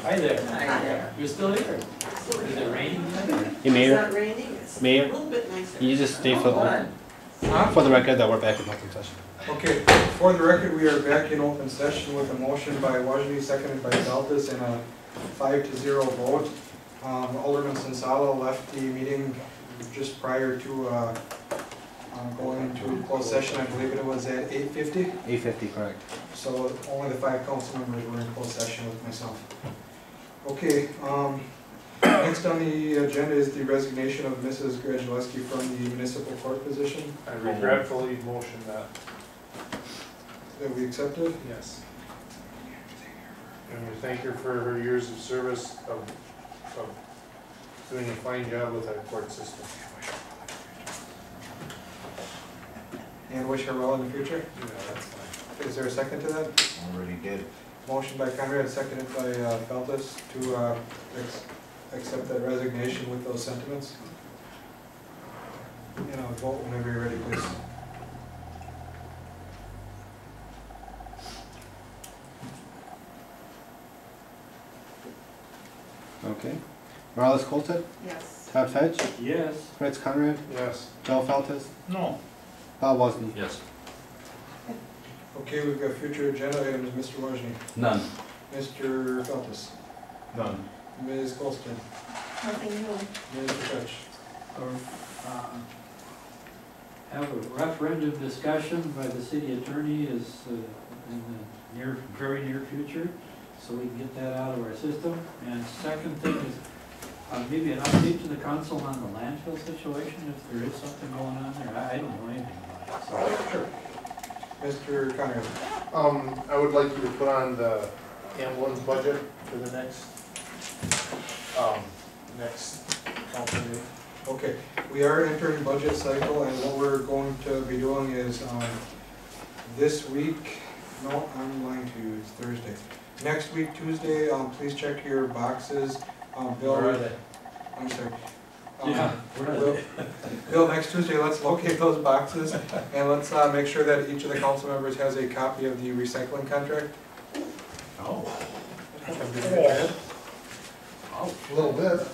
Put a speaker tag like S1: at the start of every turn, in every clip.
S1: Hi there.
S2: Hi there.
S1: You're still here. Is it raining?
S3: Hey
S2: It's
S3: Mayor,
S2: not raining, it's a
S3: Mayor,
S2: little bit nicer.
S3: you just stay
S1: Fun.
S3: for the record that we're back in open session.
S4: Okay, for the record, we are back in open session with a motion by Wajni, seconded by Feltus, and a 5-0 vote. Alderman Sensala left the meeting just prior to going into closed session. I believe it was at 8:50.
S3: 8:50, correct.
S4: So only the 5 council members were in closed session with myself. Okay, next on the agenda is the resignation of Mrs. Graduleski from the municipal court position
S5: I regretfully motion that,
S4: that we accepted.
S5: yes. And we thank her for her years of service of doing a fine job with our court system.
S4: And wish her well in the future.
S5: Yeah, that's fine.
S4: Is there a second to that?
S6: Already did.
S4: Motion by Conrad, seconded by Feltus to accept that resignation with those sentiments. And I'll vote whenever you're ready, please.
S3: Okay. Morales Colton,
S2: Yes.
S3: Todd Fetch,
S1: Yes.
S3: Fritz Conrad,
S5: Yes.
S3: Joe Feltus,
S6: No.
S3: Bob Wosny.
S1: Yes.
S4: Okay, we've got future agenda items. Mr. Wajni,
S1: None.
S4: Mr. Feltus,
S6: None.
S4: Ms. Golston,
S2: Nothing new.
S4: Mr. Fetch.
S1: Have a referendum discussion by the city attorney is in the very near future, so we can get that out of our system. And second thing is maybe an update to the council on the landfill situation, if there is something going on there. I don't know anything about it, so.
S4: Sure. Mr. Conrad.
S5: I would like you to put on the ambulance budget for the next council meeting.
S4: Okay, we are entering budget cycle, and what we're going to be doing is this week, no, I'm lying to you, it's Thursday. Next week, Tuesday, please check your boxes. Bill,
S1: Where are they?
S4: I'm sorry.
S1: Yeah, where are
S4: Bill,
S1: they?
S4: Bill, next Tuesday, let's locate those boxes, and let's make sure that each of the council members has a copy of the recycling contract.
S1: Oh.
S5: A little bit.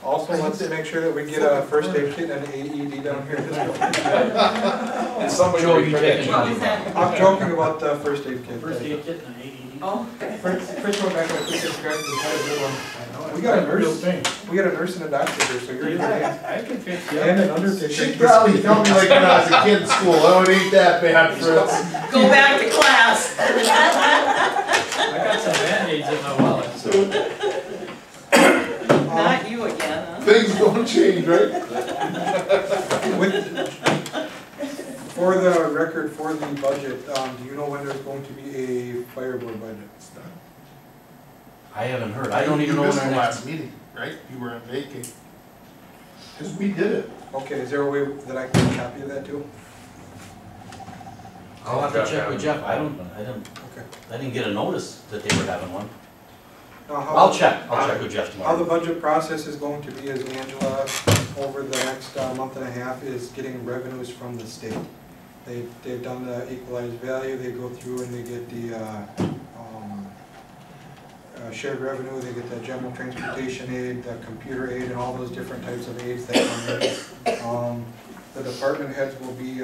S4: Also, let's make sure that we get a first aid kit and an AED down here.
S5: And somebody
S1: Joe,
S5: will
S1: you
S5: be
S1: taking
S4: I'm joking about the first aid kit.
S1: First aid kit and an AED?
S2: Oh.
S4: Fritz went back and I think it's correct, we had a good one. We got a nurse and a doctor here, so you're in
S1: I can fix you.
S4: and an undertaker.
S5: She'd probably tell me like when I was a kid in school, oh, it ain't that bad, Fritz.
S2: Go back to class.
S1: I got some Band-Aids in my wallet, so.
S2: Not you again, huh?
S5: Things don't change, right?
S4: For the record, for the budget, do you know when there's going to be a fire board budget?
S6: I haven't heard. I don't even know
S5: You
S6: when
S5: missed
S6: our
S5: the
S6: next.
S5: last meeting, right? You were on vacay. Cause we did it.
S4: Okay, is there a way that I can copy of that too?
S6: I'll have to check with Jeff. I
S4: Okay.
S6: didn't get a notice that they were having one.
S4: Now,
S6: I'll check with Jeff
S4: How the
S6: tomorrow.
S4: budget process is going to be is Angela, over the next month and a half, is getting revenues from the state. They've done the equalized value, they go through and they get the shared revenue, they get the general transportation aid, the computer aid, and all those different types of aids that come in. The department heads will be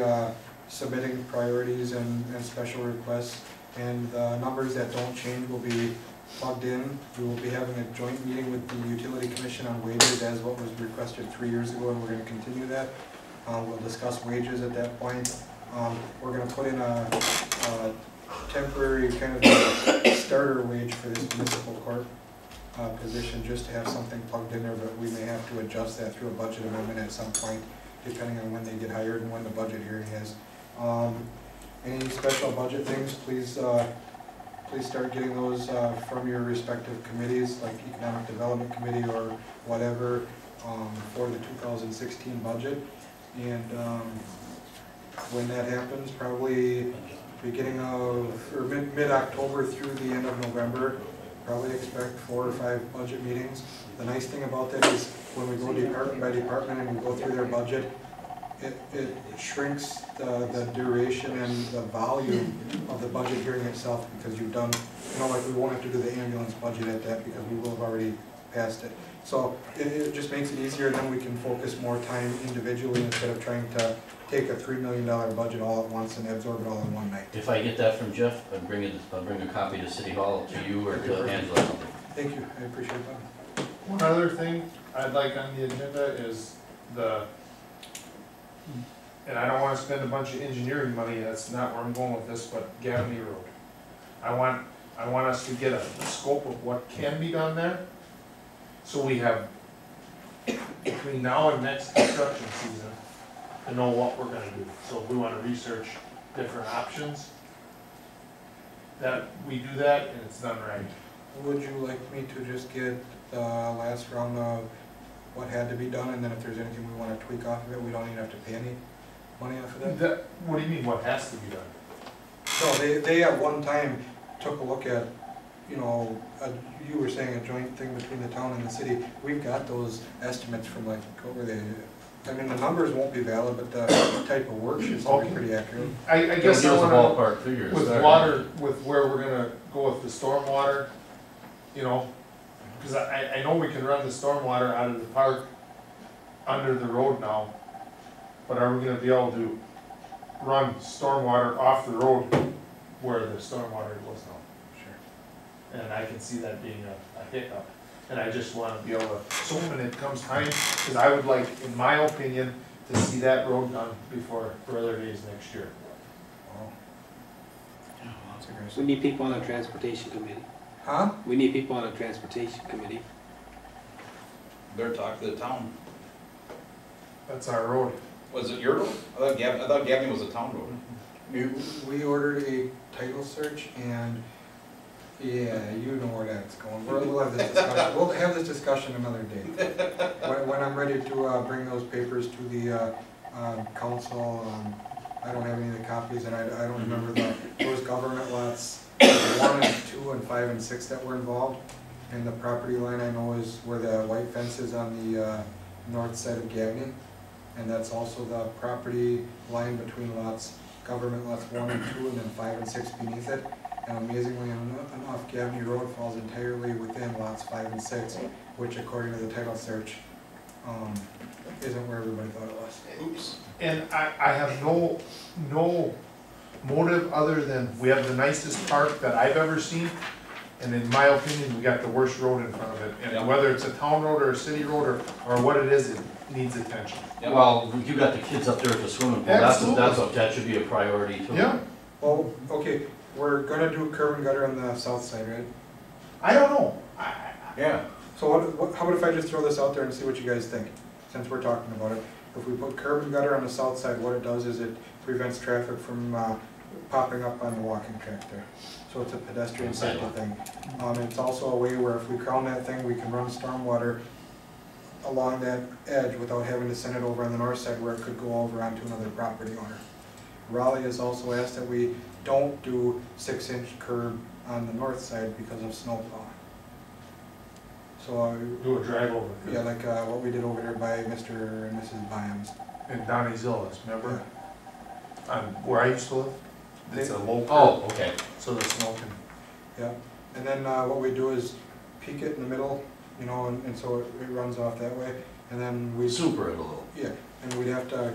S4: submitting priorities and special requests, and the numbers that don't change will be plugged in. We will be having a joint meeting with the Utility Commission on wages as what was requested 3 years ago, and we're going to continue that. We'll discuss wages at that point. We're going to put in a temporary kind of a starter wage for this municipal court position, just to have something plugged in there, but we may have to adjust that through a budget amendment at some point, depending on when they get hired and when the budget hearing is. Any special budget things, please start getting those from your respective committees, like Economic Development Committee or whatever, for the 2016 budget. And when that happens, probably beginning of, or mid-October through the end of November, probably expect 4 or 5 budget meetings. The nice thing about that is when we go department by department and we go through their budget, it shrinks the duration and the volume of the budget hearing itself, because you've done, like we won't have to do the ambulance budget at that, because we will have already passed it. So it just makes it easier, and then we can focus more time individually instead of trying to take a $3 million budget all at once and absorb it all in one night.
S6: If I get that from Jeff, I'll bring a copy to City Hall, to you or to Angela or something.
S4: Thank you, I appreciate that.
S5: One other thing I'd like on the agenda is and I don't wanna spend a bunch of engineering money, that's not where I'm going with this, but Gaffney Road. I want us to get a scope of what can be done there, so we have, between now and next construction season, to know what we're gonna do. So if we wanna research different options, that we do that and it's done right.
S4: Would you like me to just get the last round of what had to be done, and then if there's anything we want to tweak off of it, we don't even have to pay any money off of that?
S5: What do you mean, what has to be done?
S4: No, they at one time took a look at, you were saying a joint thing between the town and the city. We've got those estimates from like, what were they? I mean, the numbers won't be valid, but the type of work should still be pretty accurate.
S5: I guess
S6: Give
S5: I
S6: us a
S5: wanna,
S6: ballpark figure.
S5: with water, with where we're gonna go with the stormwater, cause I know we can run the stormwater out of the park under the road now, but are we gonna be able to run stormwater off the road where the stormwater was now?
S4: Sure.
S5: And I can see that being a hiccup, and I just wanna be able to, so when it comes time, cause I would like, in my opinion, to see that road done before further days next year.
S4: Wow. That's
S7: We
S4: aggressive.
S7: need people on the transportation committee.
S4: Huh?
S7: We need people on the transportation committee.
S8: Better talk to the town.
S5: That's our road.
S8: Was it your road? I thought Gabney was a town road.
S4: We ordered a title search, and yeah, you know where that's going. We'll have this discussion. We'll have this discussion another day. When I'm ready to bring those papers to the council, I don't have any of the copies, and I don't remember those government lots, 1 and 2 and 5 and 6 that were involved. And the property line I know is where the white fence is on the north side of Gabney. And that's also the property line between government lots 1 and 2, and then 5 and 6 beneath it. And amazingly enough, Gabney Road falls entirely within lots 5 and 6, which according to the title search, isn't where everybody thought it was.
S8: Oops.
S5: And I have no motive other than we have the nicest park that I've ever seen. And in my opinion, we got the worst road in front of it. And whether it's a town road or a city road or what it is, it needs attention.
S8: Yeah.
S6: Well, you got the kids up there at the swimming pool, that should be a priority too.
S5: Yeah,
S4: Well, okay, we're gonna do curb and gutter on the south side, right?
S5: I don't know.
S8: Yeah.
S4: So how about if I just throw this out there and see what you guys think, since we're talking about it? If we put curb and gutter on the south side, what it does is it prevents traffic from popping up on the walking track there. So it's a pedestrian safety thing. It's also a way where if we crown that thing, we can run stormwater along that edge without having to send it over on the north side where it could go over onto another property owner. Raleigh has also asked that we don't do 6-inch curb on the north side because of snow plowing. So,
S5: Do a drive over.
S4: yeah, like what we did over there by Mr. and Mrs. Byams.
S5: And Donnie Zillis, remember? On where I used to live? It's a low curb,
S6: Oh, okay.
S5: so the snow can.
S4: Yeah, and then what we do is peak it in the middle, and so it runs off that way, and then we.
S6: Super it a little.
S4: Yeah, and we'd have to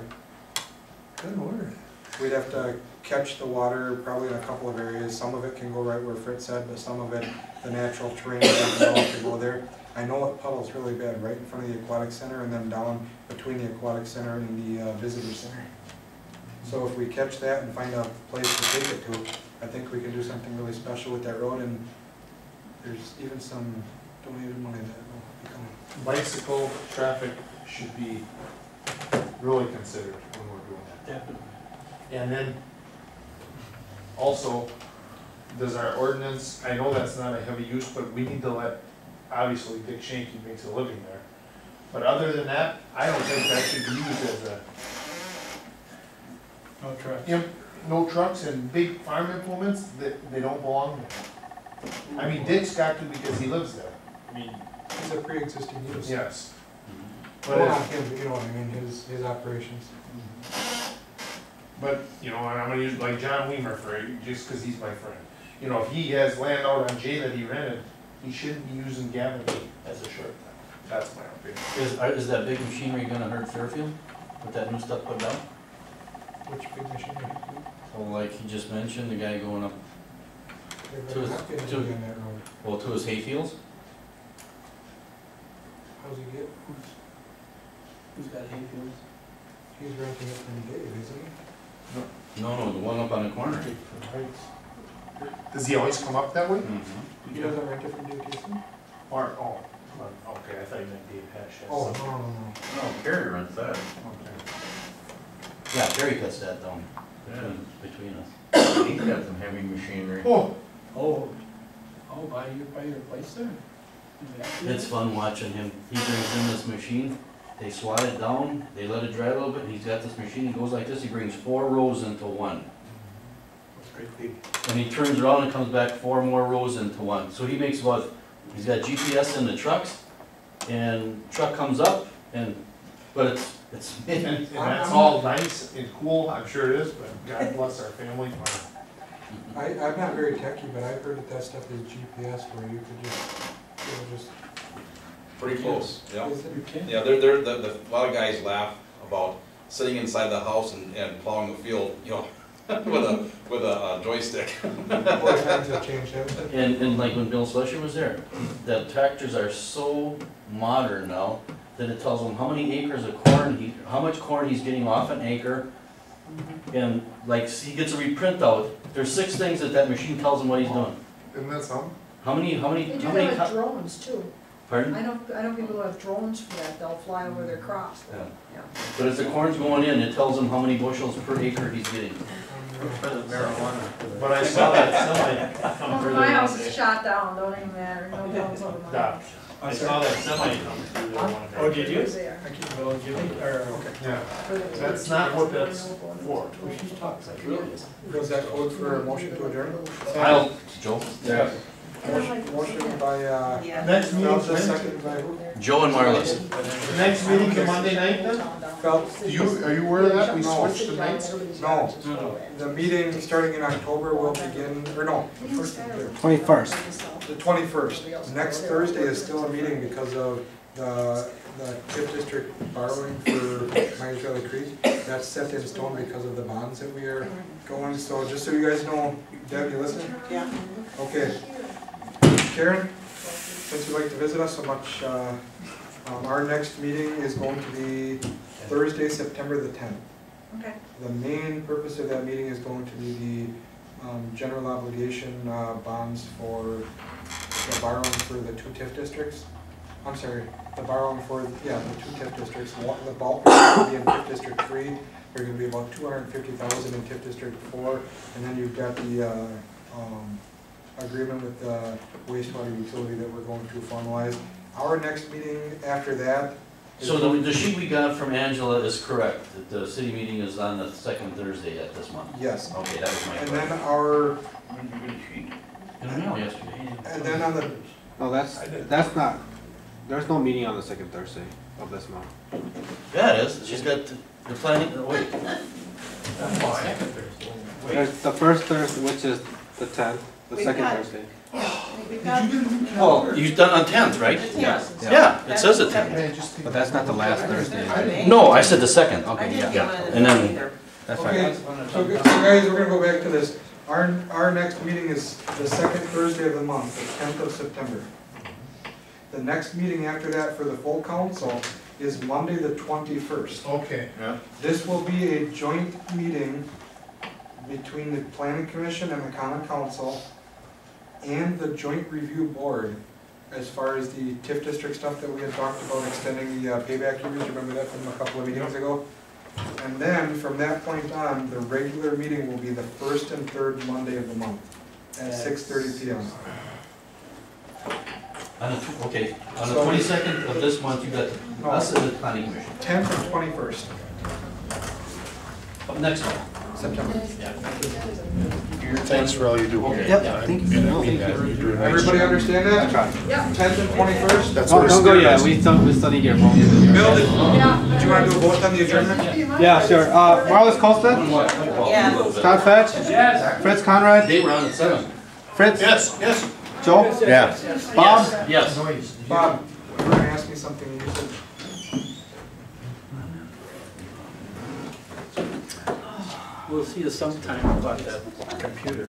S5: Good word.
S4: We'd have to catch the water probably in a couple of areas. Some of it can go right where Fritz said, but some of it, the natural terrain doesn't allow it to go there. I know it puddles really bad right in front of the aquatic center and then down between the aquatic center and the visitor center. So if we catch that and find a place to take it to, I think we can do something really special with that road, and there's even some donated money that will be coming.
S5: Bicycle traffic should be really considered when we're doing that.
S1: Definitely.
S5: And then, also, does our ordinance, I know that's not a heavy use, but we need to let, obviously Dick Shanky makes a living there. But other than that, I don't think that should be used as a,
S1: No trucks.
S5: no trucks and big farm implements, they don't belong there. I mean, Dick's got to because he lives there. I mean,
S4: It's a pre-existing use.
S5: yes. But
S4: Well,
S5: if-
S4: not him, but you know what I mean, his operations.
S5: But, you know, and I'm gonna use like John Weimer for, just cause he's my friend. You know, if he has land out on J that he rented, he shouldn't be using Gavin as a shortcut. That's my opinion.
S6: Is that big machinery gonna hurt Fairfield with that new stuff put down?
S4: Which big machinery?
S6: Well, like he just mentioned, the guy going up,
S4: There
S6: To
S4: better
S6: his-
S4: not be
S6: to-
S4: anybody on that road.
S6: well, to his hayfields?
S4: How's he get,
S1: Who's got hayfields?
S4: he's renting it from Dave, isn't he?
S6: No, the one up on the corner.
S5: Does he always come up that way?
S6: Mm-hmm.
S4: He doesn't rent it from Dave Jason?
S5: Or, oh, okay, I thought you meant Dave Hatch. has
S4: Oh,
S5: some-
S4: no.
S6: No, Kerry runs that.
S5: Okay.
S6: Yeah, Kerry cuts that down between us.
S9: He's got some heavy machinery.
S5: Oh,
S1: Oh, by your place there?
S6: It's fun watching him. He brings in this machine, they swat it down, they let it dry a little bit, and he's got this machine, he goes like this, he brings 4 rows into one.
S4: That's great big.
S6: And he turns around and comes back 4 more rows into one. So he makes about, he's got GPS in the trucks, and truck comes up, but it's
S5: and that's all nice and cool, I'm sure it is, but God bless our family farm.
S4: I'm not very techy, but I've heard that stuff is GPS where you could just,
S8: Pretty close, yeah.
S4: is it?
S1: You can.
S8: Yeah, a lot of guys laugh about sitting inside the house and plowing the field, you know, with a joystick.
S4: Boy, times have changed, haven't they?
S6: And like when Bill Slusher was there, the tractors are so modern now that it tells him how many acres of corn, how much corn he's getting off an acre. And like, he gets a reprint out, there's 6 things that machine tells him what he's doing.
S5: Isn't that something?
S6: How many,
S10: They do that with drones too.
S6: pardon?
S10: I know people who have drones for that, they'll fly over their crops.
S6: Yeah.
S10: Yeah.
S6: But as the corn's going in, it tells him how many bushels per acre he's getting.
S1: For the marijuana.
S5: But I saw that semi come
S10: Well,
S5: through
S10: my
S5: there one
S10: house is
S5: day.
S10: shot down, don't even matter, no drones over my
S5: Doc,
S10: house.
S5: I saw that semi come through there one day.
S1: Oh, did you?
S10: It was there.
S1: I keep going, Jimmy, or, okay.
S5: Yeah,
S10: But it was
S5: that's
S10: like
S5: not what
S10: 2
S5: that's
S10: years ago.
S5: for.
S1: Well, she talks like really.
S4: Was that code for a motion to adjourn?
S6: Joe?
S8: Yeah.
S4: Motion by,
S2: Yeah.
S5: Next
S4: Phelps,
S5: meeting,
S4: second by who?
S6: Joe and Marlis.
S5: the next meeting's a Monday night then?
S4: Phelps.
S5: Are you aware of that? We
S4: No.
S5: switched the nights?
S4: No. The meeting starting in October will begin, or no, the first of the
S3: 21st.
S4: The 21st. Next Thursday is still a meeting because of the TIF district borrowing for Myers Valley Creek. That's set in stone because of the bonds that we are going, so just so you guys know, Deb, you listening?
S2: Yeah.
S4: Okay. Karen, since you like to visit us so much, our next meeting is going to be Thursday, September the 10th.
S10: Okay.
S4: The main purpose of that meeting is going to be the general obligation bonds for the borrowing for the 2 TIF districts. I'm sorry, the borrowing for, the 2 TIF districts. The bulk is going to be in TIF District 3. There's going to be about $250,000 in TIF District 4. And then you've got the agreement with the wastewater utility that we're going to formalize. Our next meeting after that is
S6: So
S4: going
S6: the sheet we got from Angela is correct, that the city meeting is on the 2nd Thursday at this month.
S4: yes.
S6: Okay, that was my
S4: And
S6: question.
S4: then our,
S6: In the mail yesterday.
S4: and then on the,
S3: No, that's not, there's no meeting on the 2nd Thursday of this month.
S6: Yeah, it is, she's got the planning, wait.
S3: There's the first Thursday, which is the 10th, the
S2: We've
S3: 2nd
S2: got-
S3: Thursday.
S2: We've got.
S6: Well, you've done on 10th, right?
S2: Yes.
S6: Yeah, it says the 10th.
S5: Man, just take-
S3: But that's not the last Thursday.
S6: No, I said the 2nd.
S2: I
S3: Okay,
S2: didn't
S3: yeah,
S2: get one
S6: And then-
S2: either.
S3: that's
S4: okay,
S3: fine.
S4: so guys, we're gonna go back to this. Our next meeting is the 2nd Thursday of the month, the 10th of September. The next meeting after that for the full council is Monday, the 21st.
S5: Okay,
S4: This will be a joint meeting between the planning commission and the common council and the joint review board as far as the TIF district stuff that we had talked about, extending the payback years, remember that from a couple of meetings ago? And then, from that point on, the regular meeting will be the 1st and 3rd Monday of the month at 6:30 PM.
S6: Okay, on the 22nd of this month, you got us and the planning commission.
S4: 10th and 21st,
S6: Next one.
S4: September.
S6: You're
S5: Thanks for all you do.
S3: Yep, thank you. No, thank you.
S4: Everybody understand that?
S10: Yeah.
S4: 10th and 21st?
S5: That's
S3: Oh,
S5: what
S3: don't go
S5: it's.
S3: yet, we still need your phone.
S4: Bill, did
S10: Yeah.
S4: you wanna do a vote on the adjournment?
S3: Yeah, sure. Marlis Colston,
S2: Yeah.
S3: Todd Fetch,
S1: Yes.
S3: Fritz Conrad,
S6: They were on at 7.
S3: Fritz,
S5: Yes, yes.
S3: Joe,
S6: Yeah.
S3: Bob.
S6: Yes.
S4: Bob, you were gonna ask me something, you said.
S1: We'll see you sometime about that computer.